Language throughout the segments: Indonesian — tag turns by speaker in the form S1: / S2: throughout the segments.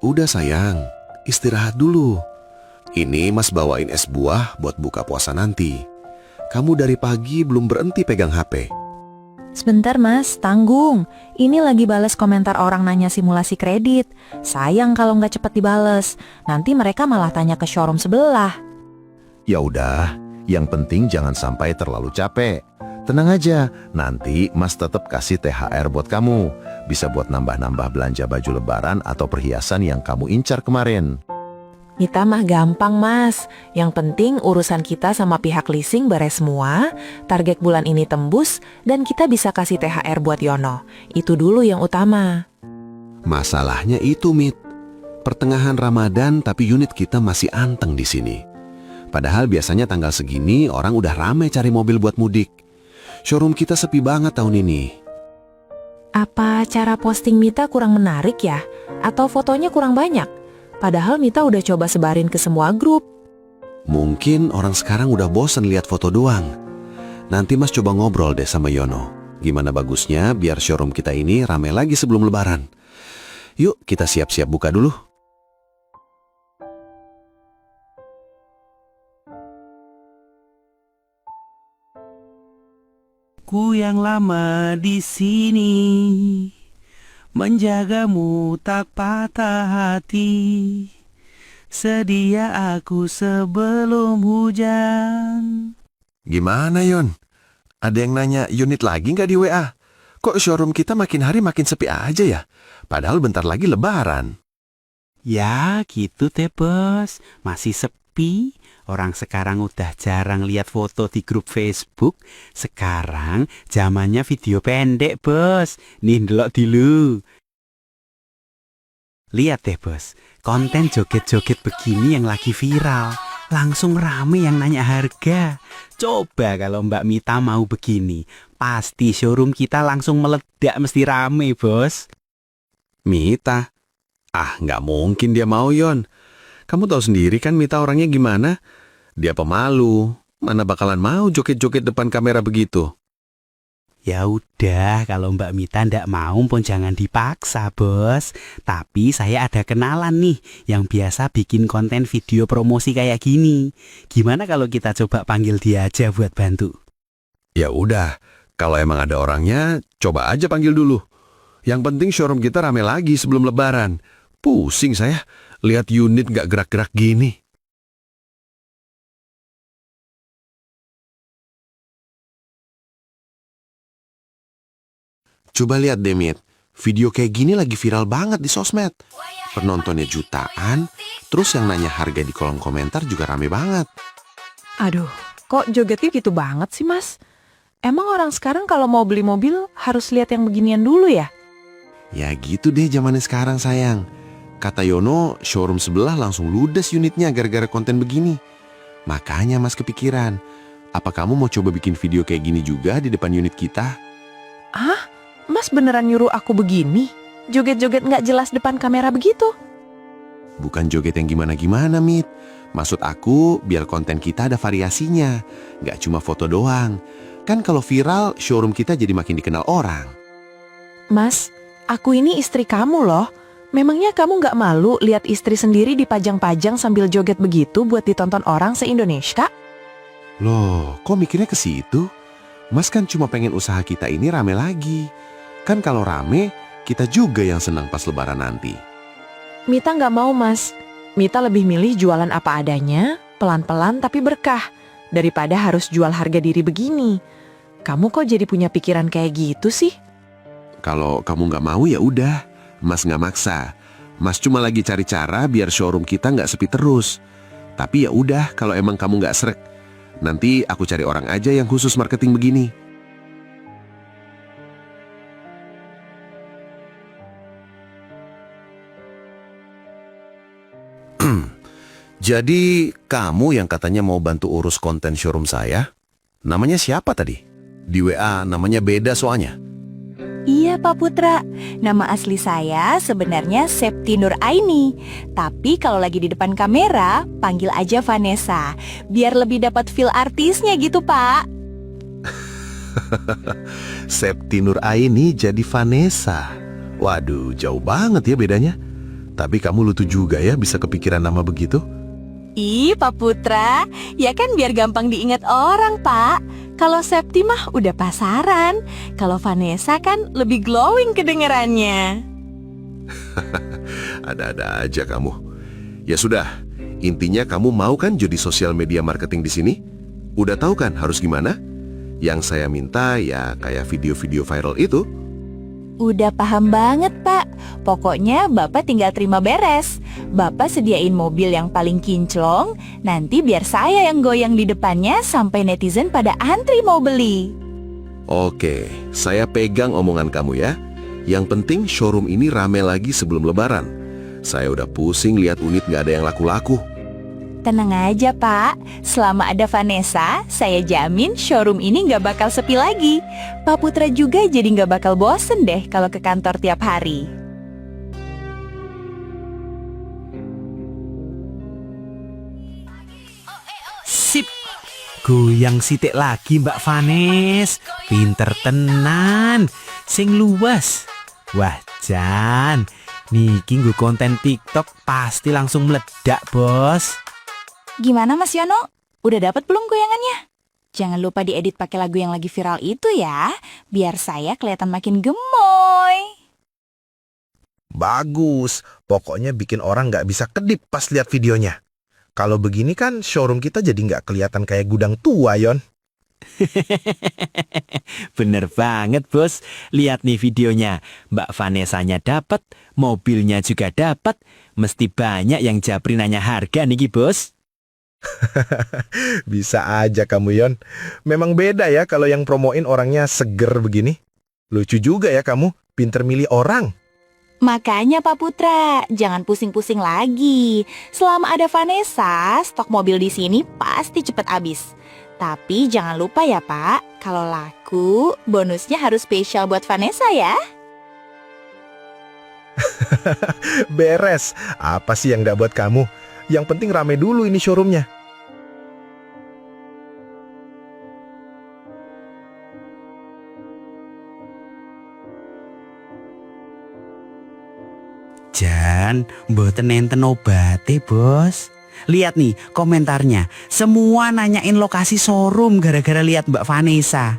S1: Udah sayang, istirahat dulu. Ini Mas bawain es buah buat buka puasa nanti. Kamu dari pagi belum berhenti pegang HP.
S2: Sebentar Mas, tanggung. Ini lagi bales komentar orang nanya simulasi kredit. Sayang kalau nggak cepet dibales. Nanti mereka malah tanya ke showroom sebelah.
S3: Ya udah, yang penting jangan sampai terlalu capek. Tenang aja, nanti Mas tetap kasih THR buat kamu. Bisa buat nambah-nambah belanja baju lebaran atau perhiasan yang kamu incar kemarin.
S2: Mita mah gampang Mas. Yang penting urusan kita sama pihak leasing beres semua, target bulan ini tembus, dan kita bisa kasih THR buat Yono. Itu dulu yang utama.
S1: Masalahnya itu, Mit. Pertengahan Ramadan tapi unit kita masih anteng di sini. Padahal biasanya tanggal segini orang udah rame cari mobil buat mudik. Showroom kita sepi banget tahun ini.
S2: Apa cara posting Mita kurang menarik ya? Atau fotonya kurang banyak? Padahal Mita udah coba sebarin ke semua grup.
S1: Mungkin orang sekarang udah bosen lihat foto doang. Nanti Mas coba ngobrol deh sama Yono. Gimana bagusnya biar showroom kita ini rame lagi sebelum lebaran. Yuk kita siap-siap buka dulu.
S4: Ku yang lama di sini menjagamu tak patah hati. Sedia aku sebelum hujan.
S1: Gimana Yon? Ada yang nanya unit lagi nggak di WA? Kok showroom kita makin hari makin sepi aja ya? Padahal bentar lagi lebaran.
S4: Ya gitu teh bos, masih sepi. Orang sekarang udah jarang lihat foto di grup Facebook. Sekarang zamannya video pendek bos. Nih ndelok dulu. Lihat deh bos, konten joget-joget begini yang lagi viral. Langsung rame yang nanya harga. Coba kalau Mbak Mita mau begini, pasti showroom kita langsung meledak, mesti rame bos.
S1: Mita? Ah, nggak mungkin dia mau Yon. Kamu tahu sendiri kan Mita orangnya gimana? Dia pemalu. Mana bakalan mau joget-joget depan kamera begitu?
S4: Ya udah, kalau Mbak Mita ndak mau pun jangan dipaksa, bos. Tapi saya ada kenalan nih yang biasa bikin konten video promosi kayak gini. Gimana kalau kita coba panggil dia aja buat bantu?
S1: Ya udah, kalau emang ada orangnya, coba aja panggil dulu. Yang penting showroom kita rame lagi sebelum lebaran. Pusing saya lihat unit nggak gerak-gerak gini. Coba lihat deh, Mit. Video kayak gini lagi viral banget di sosmed. Penontonnya jutaan, terus yang nanya harga di kolom komentar juga rame banget.
S2: Aduh, kok jogetnya gitu banget sih Mas? Emang orang sekarang kalau mau beli mobil harus lihat yang beginian dulu ya?
S1: Ya gitu deh zamannya sekarang sayang. Kata Yono, showroom sebelah langsung ludes unitnya gara-gara konten begini. Makanya Mas kepikiran, apa kamu mau coba bikin video kayak gini juga di depan unit kita?
S2: Ah, Mas beneran nyuruh aku begini? Joget-joget nggak jelas depan kamera begitu?
S1: Bukan joget yang gimana-gimana, Mit. Maksud aku, biar konten kita ada variasinya. Nggak cuma foto doang. Kan kalau viral, showroom kita jadi makin dikenal orang.
S2: Mas, aku ini istri kamu loh. Memangnya kamu nggak malu lihat istri sendiri dipajang-pajang sambil joget begitu buat ditonton orang se-Indonesia?
S1: Loh, kok mikirnya ke situ? Mas kan cuma pengen usaha kita ini rame lagi. Kan kalau rame, kita juga yang senang pas lebaran nanti.
S2: Mita nggak mau Mas. Mita lebih milih jualan apa adanya, pelan-pelan tapi berkah, daripada harus jual harga diri begini. Kamu kok jadi punya pikiran kayak gitu sih?
S1: Kalau kamu nggak mau ya udah. Mas nggak maksa. Mas cuma lagi cari cara biar showroom kita nggak sepi terus. Tapi ya udah, kalau emang kamu nggak srek, nanti aku cari orang aja yang khusus marketing begini. Jadi kamu yang katanya mau bantu urus konten showroom saya? Namanya siapa tadi? Di WA namanya beda soalnya.
S5: Iya Pak Putra, nama asli saya sebenarnya Septi Nur Aini. Tapi kalau lagi di depan kamera, panggil aja Vanessa. Biar lebih dapat feel artisnya gitu Pak.
S3: Septi Nur Aini jadi Vanessa. Waduh, jauh banget ya bedanya.
S1: Tapi kamu lucu juga ya bisa kepikiran nama begitu.
S5: Ih, Pak Putra, ya kan biar gampang diingat orang, Pak. Kalau Septi mah udah pasaran. Kalau Vanessa kan lebih glowing kedengerannya.
S1: Ada-ada aja kamu. Ya sudah, intinya kamu mau kan jadi sosial media marketing di sini? Udah tahu kan harus gimana? Yang saya minta ya kayak video-video viral itu.
S5: Udah paham banget, Pak. Pokoknya Bapak tinggal terima beres. Bapak sediain mobil yang paling kinclong, nanti biar saya yang goyang di depannya sampai netizen pada antri mau beli.
S1: Oke, saya pegang omongan kamu ya. Yang penting showroom ini rame lagi sebelum lebaran. Saya udah pusing lihat unit nggak ada yang laku-laku.
S5: Tenang aja, Pak. Selama ada Vanessa, saya jamin showroom ini nggak bakal sepi lagi. Pak Putra juga jadi nggak bakal bosen deh kalau ke kantor tiap hari.
S4: Sip. Goyang sitik lagi Mbak Vanes. Pinter tenan. Sing luas. Wah, Jan. Niki nggo konten TikTok pasti langsung meledak, Bos.
S5: Gimana Mas Yono? Udah dapat belum goyangannya? Jangan lupa diedit pakai lagu yang lagi viral itu ya, biar saya kelihatan makin gemoy.
S6: Bagus, pokoknya bikin orang nggak bisa kedip pas lihat videonya. Kalau begini kan showroom kita jadi nggak kelihatan kayak gudang tua, Yon.
S4: Bener banget, Bos. Lihat nih videonya. Mbak Vanessa-nya dapat, mobilnya juga dapat. Mesti banyak yang japri nanya harga niki, Bos.
S6: Bisa aja kamu, Yon. Memang beda ya kalau yang promoin orangnya seger begini. Lucu juga ya kamu, pinter milih orang.
S5: Makanya Pak Putra, jangan pusing-pusing lagi. Selama ada Vanessa, stok mobil di sini pasti cepat habis. Tapi jangan lupa ya Pak, kalau laku, bonusnya harus spesial buat Vanessa ya.
S6: Beres, apa sih yang nggak buat kamu? Yang penting rame dulu ini showroomnya.
S4: Jan, mboten enten obate, Bos. Lihat nih komentarnya. Semua nanyain lokasi showroom gara-gara lihat Mbak Vanessa.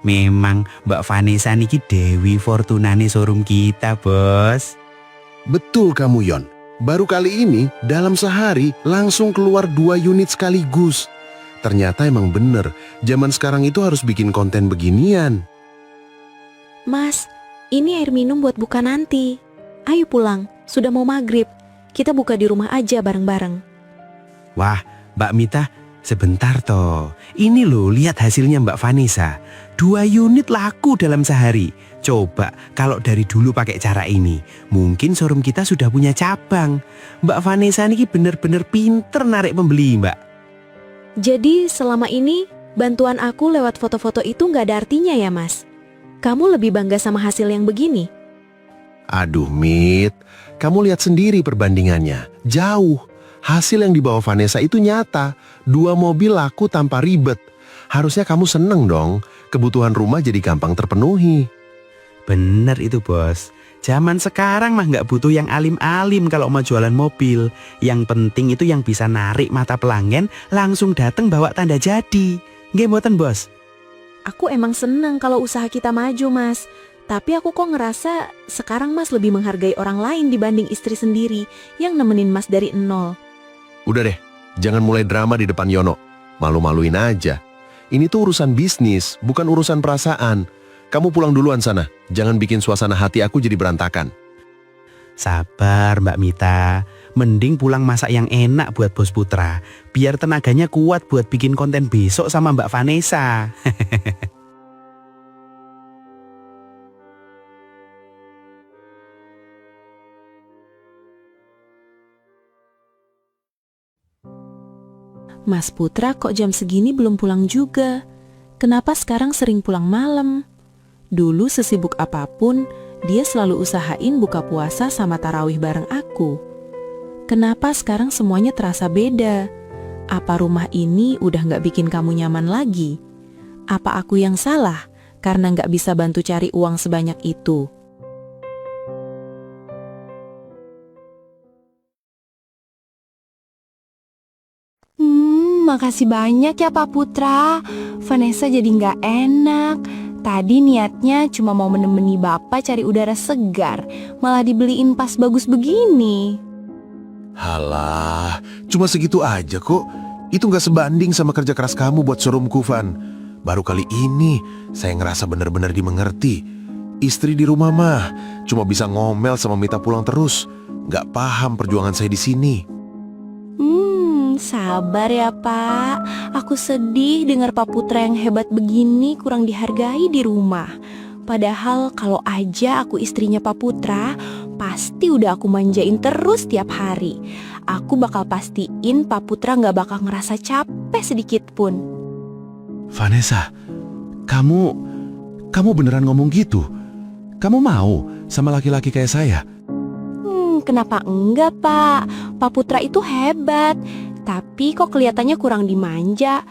S4: Memang Mbak Vanessa niki Dewi Fortunane showroom kita, Bos.
S1: Betul kamu, Yon. Baru kali ini dalam sehari langsung keluar 2 unit sekaligus. Ternyata emang bener, zaman sekarang itu harus bikin konten beginian.
S7: Mas, ini air minum buat buka nanti. Ayo pulang, sudah mau maghrib. Kita buka di rumah aja bareng-bareng.
S4: Wah, Mbak Mita, sebentar toh. Ini loh, lihat hasilnya Mbak Vanessa. 2 unit laku dalam sehari. Coba kalau dari dulu pakai cara ini, mungkin showroom kita sudah punya cabang. Mbak Vanessa ini bener-bener pinter narik pembeli, Mbak.
S7: Jadi selama ini bantuan aku lewat foto-foto itu nggak ada artinya ya, Mas? Kamu lebih bangga sama hasil yang begini?
S1: Aduh, Mit. Kamu lihat sendiri perbandingannya. Jauh. Hasil yang dibawa Vanessa itu nyata. 2 mobil laku tanpa ribet. Harusnya kamu seneng dong. Kebutuhan rumah jadi gampang terpenuhi.
S4: Bener itu, Bos. Zaman sekarang mah nggak butuh yang alim-alim kalau mau jualan mobil. Yang penting itu yang bisa narik mata pelanggan langsung datang bawa tanda jadi. Nggih mboten, Bos?
S7: Aku emang seneng kalau usaha kita maju, Mas. Tapi aku kok ngerasa sekarang Mas lebih menghargai orang lain dibanding istri sendiri yang nemenin Mas dari nol.
S1: Udah deh, jangan mulai drama di depan Yono. Malu-maluin aja. Ini tuh urusan bisnis, bukan urusan perasaan. Kamu pulang duluan sana. Jangan bikin suasana hati aku jadi berantakan.
S4: Sabar, Mbak Mita. Mending pulang masak yang enak buat Bos Putra. Biar tenaganya kuat buat bikin konten besok sama Mbak Vanessa.
S7: Mas Putra kok jam segini belum pulang juga? Kenapa sekarang sering pulang malam? Dulu sesibuk apapun, dia selalu usahain buka puasa sama tarawih bareng aku. Kenapa sekarang semuanya terasa beda? Apa rumah ini udah gak bikin kamu nyaman lagi? Apa aku yang salah karena gak bisa bantu cari uang sebanyak itu?
S5: Makasih banyak ya Pak Putra. Vanessa jadi nggak enak. Tadi niatnya cuma mau menemani Bapak cari udara segar, malah dibeliin pas bagus begini.
S3: Halah, cuma segitu aja kok. Itu nggak sebanding sama kerja keras kamu buat showroomku, Van. Baru kali ini saya ngerasa benar-benar dimengerti. Istri di rumah mah cuma bisa ngomel sama minta pulang terus. Nggak paham perjuangan saya di sini.
S5: Sabar ya Pak. Aku sedih dengar Pak Putra yang hebat begini kurang dihargai di rumah. Padahal kalau aja aku istrinya Pak Putra, pasti udah aku manjain terus tiap hari. Aku bakal pastiin Pak Putra nggak bakal ngerasa capek sedikit pun.
S3: Vanessa, kamu beneran ngomong gitu? Kamu mau sama laki-laki kayak saya?
S5: Kenapa enggak Pak? Pak Putra itu hebat. Tapi kok kelihatannya kurang dimanja.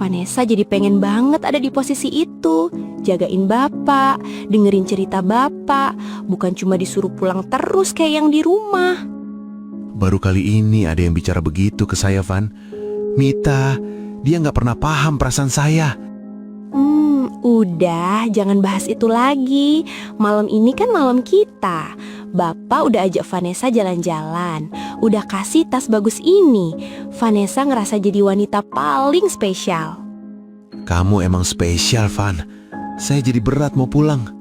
S5: Vanessa jadi pengen banget ada di posisi itu. Jagain Bapak, dengerin cerita Bapak. Bukan cuma disuruh pulang terus kayak yang di rumah.
S3: Baru kali ini ada yang bicara begitu ke saya, Van. Mita, dia nggak pernah paham perasaan saya.
S5: Udah, jangan bahas itu lagi. Malam ini kan malam kita. Bapak udah ajak Vanessa jalan-jalan. Udah kasih tas bagus ini. Vanessa ngerasa jadi wanita paling spesial.
S3: Kamu emang spesial, Van. Saya jadi berat mau pulang.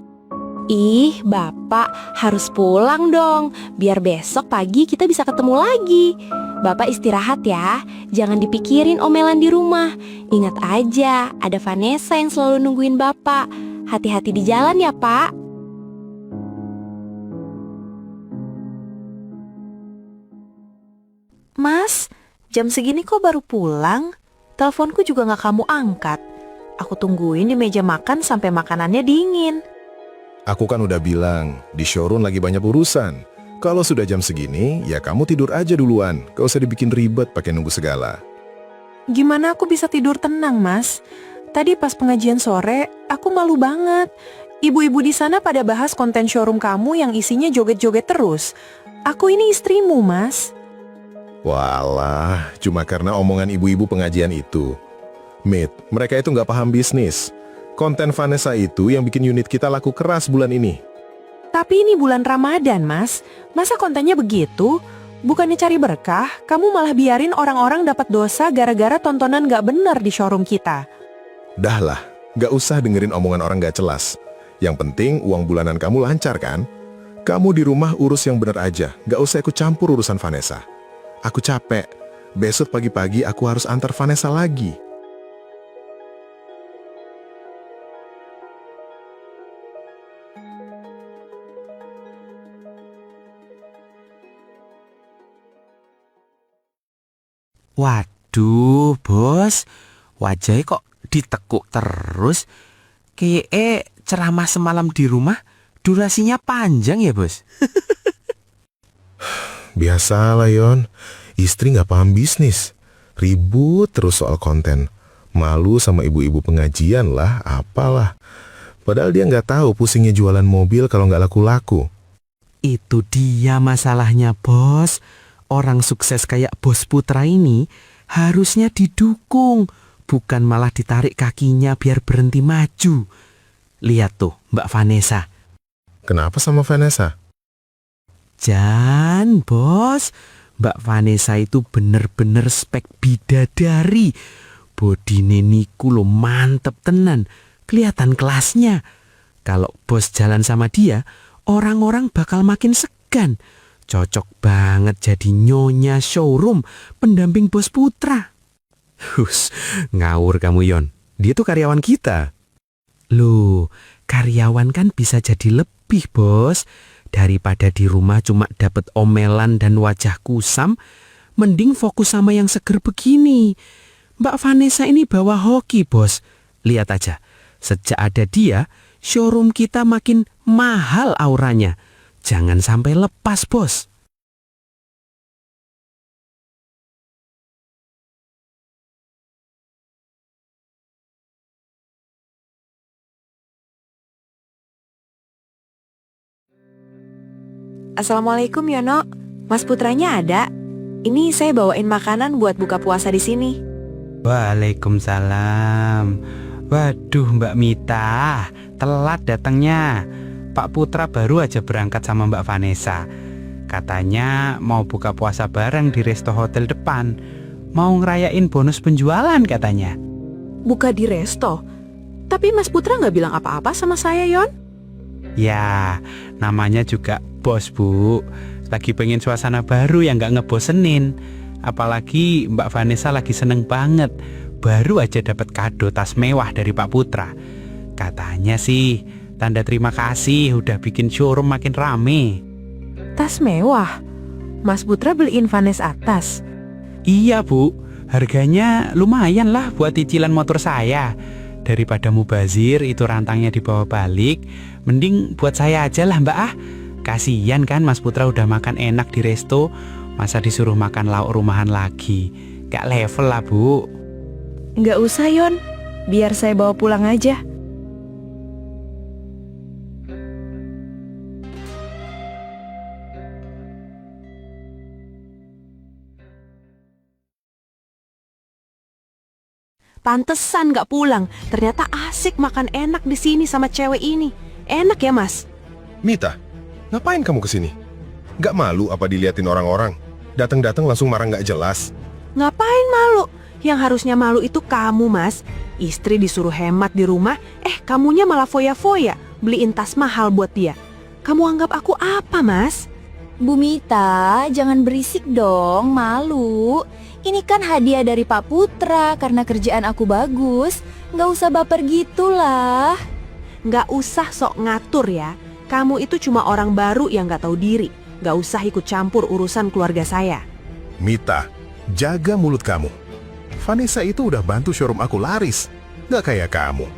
S5: Ih, Bapak harus pulang dong. Biar besok pagi kita bisa ketemu lagi. Bapak istirahat ya. Jangan dipikirin omelan di rumah. Ingat aja, ada Vanessa yang selalu nungguin Bapak. Hati-hati di jalan ya, Pak.
S2: Mas, jam segini kok baru pulang? Teleponku juga gak kamu angkat. Aku tungguin di meja makan sampai makanannya dingin.
S8: Aku kan udah bilang, di showroom lagi banyak urusan. Kalau sudah jam segini, ya kamu tidur aja duluan. Gak usah dibikin ribet pakai nunggu segala.
S2: Gimana aku bisa tidur tenang, Mas? Tadi pas pengajian sore, aku malu banget. Ibu-ibu di sana pada bahas konten showroom kamu yang isinya joget-joget terus. Aku ini istrimu, Mas.
S8: Walah, cuma karena omongan ibu-ibu pengajian itu. Mit, mereka itu nggak paham bisnis. Konten Vanessa itu yang bikin unit kita laku keras bulan ini.
S2: Tapi ini bulan Ramadan, Mas. Masa kontennya begitu? Bukannya cari berkah, kamu malah biarin orang-orang dapat dosa gara-gara tontonan gak benar di showroom kita.
S8: Dah lah, nggak usah dengerin omongan orang nggak jelas. Yang penting uang bulanan kamu lancar kan? Kamu di rumah urus yang benar aja, nggak usah ikut campur urusan Vanessa. Aku capek. Besok pagi-pagi aku harus antar Vanessa lagi.
S4: Waduh, bos. Wajahnya kok ditekuk terus. Kayak ceramah semalam di rumah durasinya panjang ya, bos?
S8: Biasalah, Yon. Istri nggak paham bisnis. Ribut terus soal konten. Malu sama ibu-ibu pengajian lah, apalah. Padahal dia nggak tahu pusingnya jualan mobil kalau nggak laku-laku.
S4: Itu dia masalahnya, bos. Orang sukses kayak Bos Putra ini harusnya didukung, bukan malah ditarik kakinya biar berhenti maju. Lihat tuh, Mbak Vanessa.
S8: Kenapa sama Vanessa?
S4: Jan, bos, Mbak Vanessa itu bener-bener spek bidadari. Bodine niku lo mantep tenan, kelihatan kelasnya. Kalau bos jalan sama dia, orang-orang bakal makin segan. Cocok banget jadi nyonya showroom, pendamping Bos Putra.
S3: Hus, ngawur kamu, Yon. Dia tuh karyawan kita.
S4: Loh, karyawan kan bisa jadi lebih, bos. Daripada di rumah cuma dapat omelan dan wajah kusam, mending fokus sama yang seger begini. Mbak Vanessa ini bawa hoki, bos. Lihat aja, sejak ada dia, showroom kita makin mahal auranya. Jangan sampai lepas, bos.
S2: Assalamualaikum, Yono. Mas Putranya ada? Ini saya bawain makanan buat buka puasa di sini.
S4: Waalaikumsalam. Waduh Mbak Mita, telat datangnya. Pak Putra baru aja berangkat sama Mbak Vanessa. Katanya mau buka puasa bareng di resto hotel depan. Mau ngerayain bonus penjualan katanya.
S7: Buka di resto. Tapi Mas Putra nggak bilang apa-apa sama saya, Yon.
S4: Ya, namanya juga bos, Bu. Lagi pengen suasana baru yang nggak ngebosenin. Apalagi Mbak Vanessa lagi seneng banget. Baru aja dapat kado tas mewah dari Pak Putra. Katanya sih, tanda terima kasih udah bikin showroom makin rame.
S2: Tas mewah? Mas Putra beliin Vanessa tas?
S4: Iya, Bu. Harganya lumayan lah buat cicilan motor saya. Daripada mubazir itu rantangnya dibawa balik, mending buat saya aja lah Mbak ah. Kasian kan Mas Putra udah makan enak di resto, masa disuruh makan lauk rumahan lagi. Gak level lah Bu.
S7: Nggak usah, Yon. Biar saya bawa pulang aja. Pantesan nggak pulang. Ternyata asik makan enak di sini sama cewek ini. Enak ya, Mas?
S8: Mita, ngapain kamu kesini? Gak malu apa diliatin orang-orang? Datang-datang langsung marah gak jelas.
S7: Ngapain malu? Yang harusnya malu itu kamu, Mas. Istri disuruh hemat di rumah, kamunya malah foya-foya beliin tas mahal buat dia. Kamu anggap aku apa, Mas?
S5: Bu Mita, jangan berisik dong, malu. Ini kan hadiah dari Pak Putra karena kerjaan aku bagus. Nggak usah baper gitulah.
S7: Nggak usah sok ngatur ya. Kamu itu cuma orang baru yang nggak tahu diri. Nggak usah ikut campur urusan keluarga saya.
S8: Mita, jaga mulut kamu. Vanessa itu udah bantu showroom aku laris. Gak kayak kamu.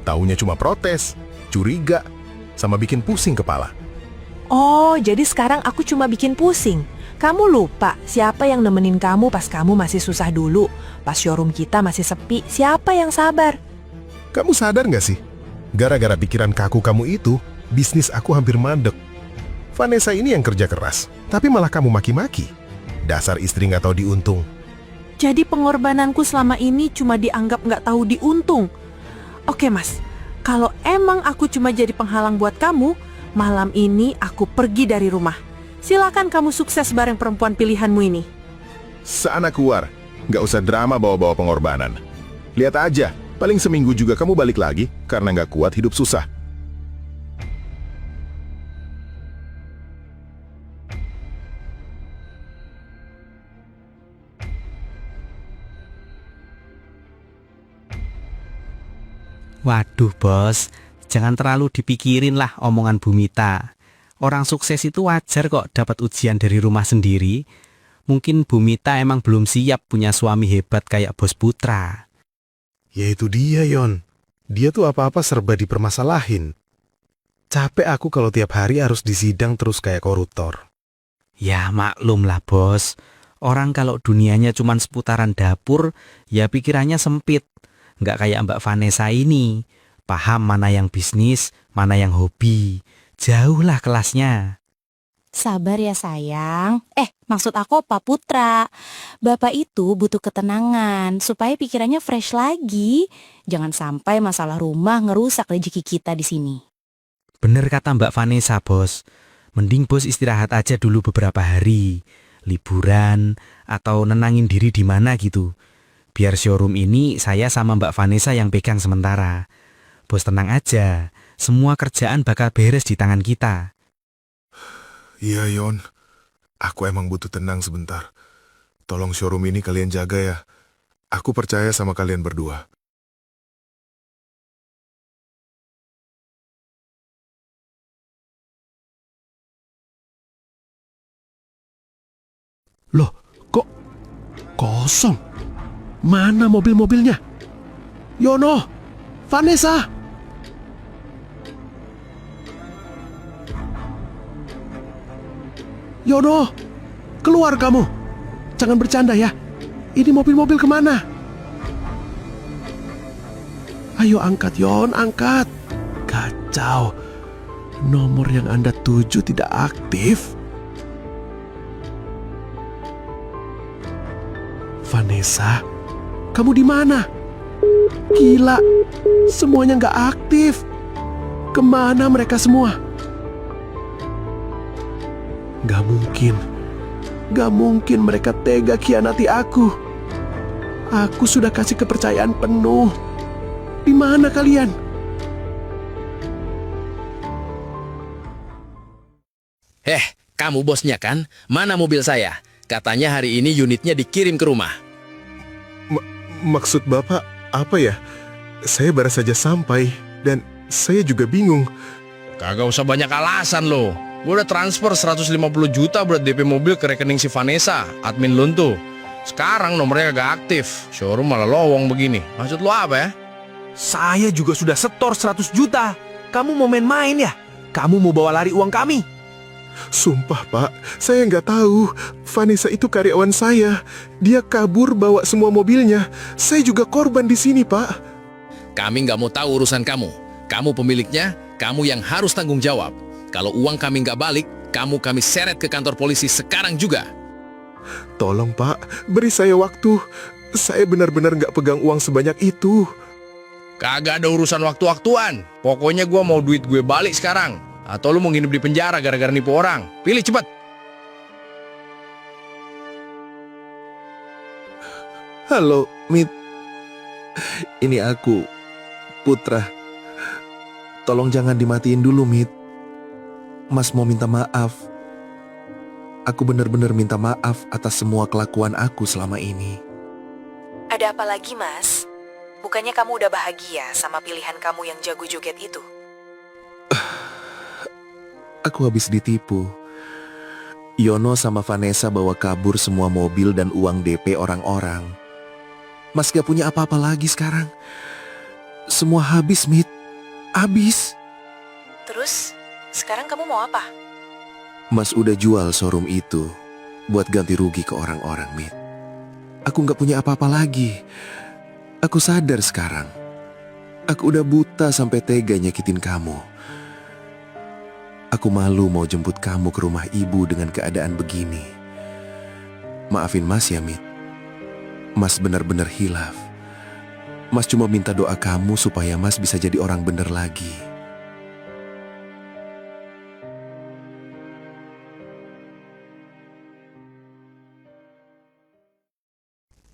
S8: Taunya cuma protes, curiga, sama bikin pusing kepala.
S7: Oh, jadi sekarang aku cuma bikin pusing. Kamu lupa siapa yang nemenin kamu pas kamu masih susah dulu. Pas showroom kita masih sepi, siapa yang sabar?
S8: Kamu sadar gak sih? Gara-gara pikiran kaku kamu itu, bisnis aku hampir mandek. Vanessa ini yang kerja keras, tapi malah kamu maki-maki. Dasar istri gak tahu diuntung.
S7: Jadi pengorbananku selama ini cuma dianggap nggak tahu diuntung. Oke Mas, kalau emang aku cuma jadi penghalang buat kamu, malam ini aku pergi dari rumah. Silakan kamu sukses bareng perempuan pilihanmu ini.
S8: Sana keluar, gak usah drama bawa-bawa pengorbanan. Lihat aja, paling seminggu juga kamu balik lagi karena gak kuat hidup susah.
S4: Waduh bos, jangan terlalu dipikirin lah omongan Bu Mita. Orang sukses itu wajar kok dapat ujian dari rumah sendiri. Mungkin Bu Mita emang belum siap punya suami hebat kayak bos Putra.
S6: Ya itu dia, Yon. Dia tuh apa-apa serba dipermasalahin. Capek aku kalau tiap hari harus disidang terus kayak koruptor.
S4: Ya maklum lah bos. Orang kalau dunianya cuma seputaran dapur, ya pikirannya sempit. Nggak kayak Mbak Vanessa ini. Paham mana yang bisnis, mana yang hobi. Jauh lah kelasnya.
S5: Sabar ya sayang. Maksud aku Pak Putra. Bapak itu butuh ketenangan supaya pikirannya fresh lagi. Jangan sampai masalah rumah ngerusak rezeki kita di sini.
S4: Bener kata Mbak Vanessa bos. Mending bos istirahat aja dulu beberapa hari. Liburan atau nenangin diri di mana gitu. Biar showroom ini saya sama Mbak Vanessa yang pegang sementara. Bos tenang aja, semua kerjaan bakal beres di tangan kita.
S8: Iya, Yon. Aku emang butuh tenang sebentar. Tolong showroom ini kalian jaga ya. Aku percaya sama kalian berdua.
S1: Loh, kok kosong? Mana mobil-mobilnya? Yono, Vanessa. Yono, keluar kamu. Jangan bercanda ya. Ini mobil-mobil kemana? Ayo angkat, Yon, angkat. Kacau. Nomor yang Anda tuju tidak aktif. Vanessa, Kamu di mana? Gila, semuanya nggak aktif. Kemana mereka semua? Gak mungkin mereka tega khianati aku. Aku sudah kasih kepercayaan penuh. Di mana kalian?
S9: Kamu bosnya kan? Mana mobil saya? Katanya hari ini unitnya dikirim ke rumah.
S8: Maksud Bapak apa ya? Saya baru saja sampai dan saya juga bingung.
S9: Kagak usah banyak alasan lo. Gue udah transfer 150 juta buat DP mobil ke rekening si Vanessa, admin loan tuh. Sekarang nomornya kagak aktif. Showroom malah lowong begini. Maksud lo apa ya?
S10: Saya juga sudah setor 100 juta. Kamu mau main-main ya? Kamu mau bawa lari uang kami?
S8: Sumpah Pak, saya nggak tahu. Vanessa itu karyawan saya. Dia kabur bawa semua mobilnya. Saya juga korban di sini Pak.
S9: Kami nggak mau tahu urusan kamu. Kamu pemiliknya, kamu yang harus tanggung jawab. Kalau uang kami nggak balik, kami seret ke kantor polisi sekarang juga.
S8: Tolong Pak, beri saya waktu. Saya benar-benar nggak pegang uang sebanyak itu.
S9: Kagak ada urusan waktu-waktuan. Pokoknya gue mau duit gue balik sekarang. Atau lu mau nginep di penjara gara-gara nipu orang. Pilih cepet.
S1: Halo, Mit. Ini aku, Putra. Tolong jangan dimatiin dulu, Mit. Mas mau minta maaf. Aku benar-benar minta maaf atas semua kelakuan aku selama ini.
S2: Ada apa lagi, Mas? Bukannya kamu udah bahagia sama pilihan kamu yang jago joget itu?
S1: Aku habis ditipu. Yono sama Vanessa bawa kabur semua mobil dan uang DP orang-orang. Mas gak punya apa-apa lagi sekarang. Semua habis, Mit. Habis.
S2: Terus, sekarang kamu mau apa?
S1: Mas udah jual showroom itu buat ganti rugi ke orang-orang, Mit. Aku gak punya apa-apa lagi. Aku sadar sekarang. Aku udah buta sampai tega nyakitin kamu. Aku malu mau jemput kamu ke rumah ibu dengan keadaan begini. Maafin Mas ya, Mit. Mas benar-benar hilaf. Mas cuma minta doa kamu supaya Mas bisa jadi orang bener lagi.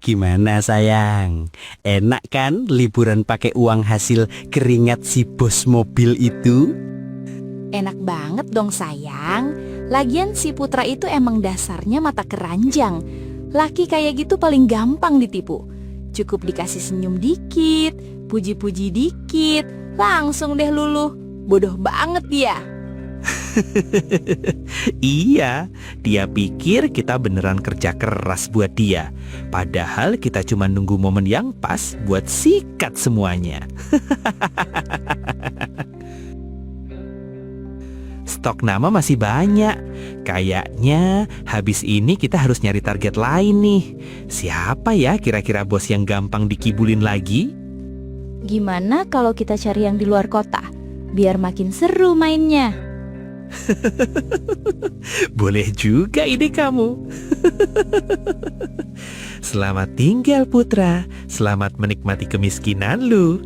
S4: Gimana sayang? Enak kan liburan pakai uang hasil keringat si bos mobil itu?
S5: Enak banget dong sayang. Lagian si Putra itu emang dasarnya mata keranjang. Laki kayak gitu paling gampang ditipu. Cukup dikasih senyum dikit, puji-puji dikit, langsung deh luluh. Bodoh banget dia.
S10: Iya, dia pikir kita beneran kerja keras buat dia. Padahal kita cuma nunggu momen yang pas buat sikat semuanya. Stok nama masih banyak. Kayaknya habis ini kita harus nyari target lain nih. Siapa ya kira-kira bos yang gampang dikibulin lagi?
S5: Gimana kalau kita cari yang di luar kota? Biar makin seru mainnya.
S10: Boleh juga ide kamu. Selamat tinggal Putra. Selamat menikmati kemiskinan lu.